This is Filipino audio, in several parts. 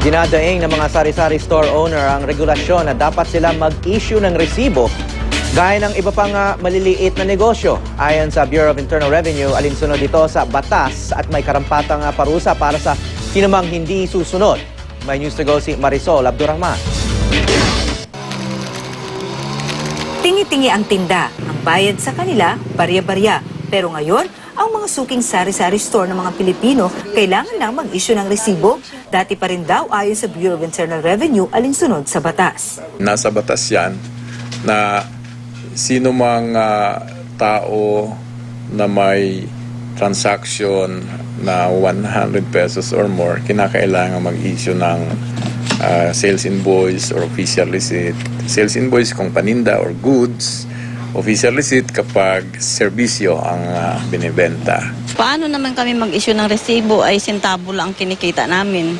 Dinadaing ng mga sari-sari store owner ang regulasyon na dapat sila mag-issue ng resibo gaya ng iba pang maliliit na negosyo. Ayon sa Bureau of Internal Revenue, alinsunod ito sa batas at may karampatang parusa para sa sinumang hindi susunod. May news to go si Marisol Abdurrahman. Tingi-tingi ang tinda, ang bayad sa kanila, barya-barya. Pero ngayon, ang mga suking sari-sari store ng mga Pilipino kailangan lang mag-issue ng resibo. Dati pa rin daw ayon sa Bureau of Internal Revenue alinsunod sa batas. Nasa batas yan na sino mang tao na may transaction na 100 pesos or more, kinakailangan mag-issue ng sales invoice or official receipt. Sales invoice kung paninda or goods, official receipt kapag serbisyo ang binibenta. Paano naman kami mag-issue ng resibo ay sentabo lang ang kinikita namin.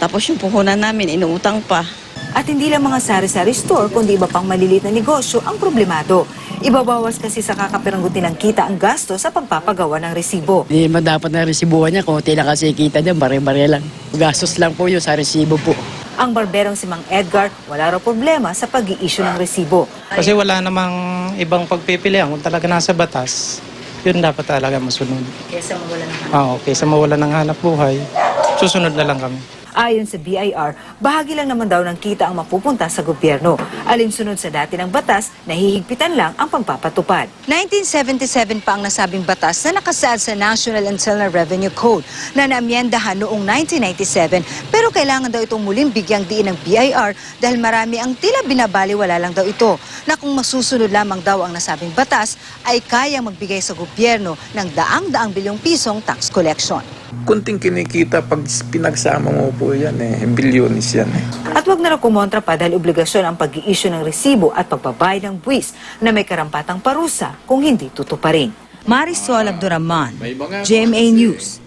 Tapos yung puhunan namin, inuutang pa. At hindi lang mga sari-sari store, kundi iba pang maliliit na negosyo ang problemado. Ibabawas kasi sa kakapiranggot nilang kita ang gasto sa pagpapagawa ng resibo. Hindi naman dapat na resibuhan niya, kung tila kasi kita niya, bare-bare lang. Gastos lang po yun sa resibo po. Ang barberong si Mang Edgar, wala raw problema sa pag-i-issue ng resibo. Kasi wala namang ibang pagpipilian kung talaga nasa batas. Yun dapat talaga masunod. Kesa mawala ng Oo, kaysa mawala ng hanap buhay, susunod na lang kami. Ayon sa BIR, bahagi lang naman daw ng kita ang mapupunta sa gobyerno. Alinsunod sa dati ng batas, nahihigpitan lang ang pagpapatupad. 1977 pa ang nasabing batas na nakasaad sa National Internal Revenue Code na naamyendahan noong 1997, pero kailangan daw itong muling bigyang diin ng BIR dahil marami ang tila binabaliwala lang daw ito na kung masusunod lamang daw ang nasabing batas ay kayang magbigay sa gobyerno ng daang-daang bilyong pisong tax collection. Kunting kinikita pag pinagsama mo po yan bilyonis yan At wag na raw kumontra pa dahil obligasyon ang pag-i-issue ng resibo at pagbabayad ng buwis na may karampatang parusa kung hindi tutuparin. Marisol Abdurrahman, GMA News.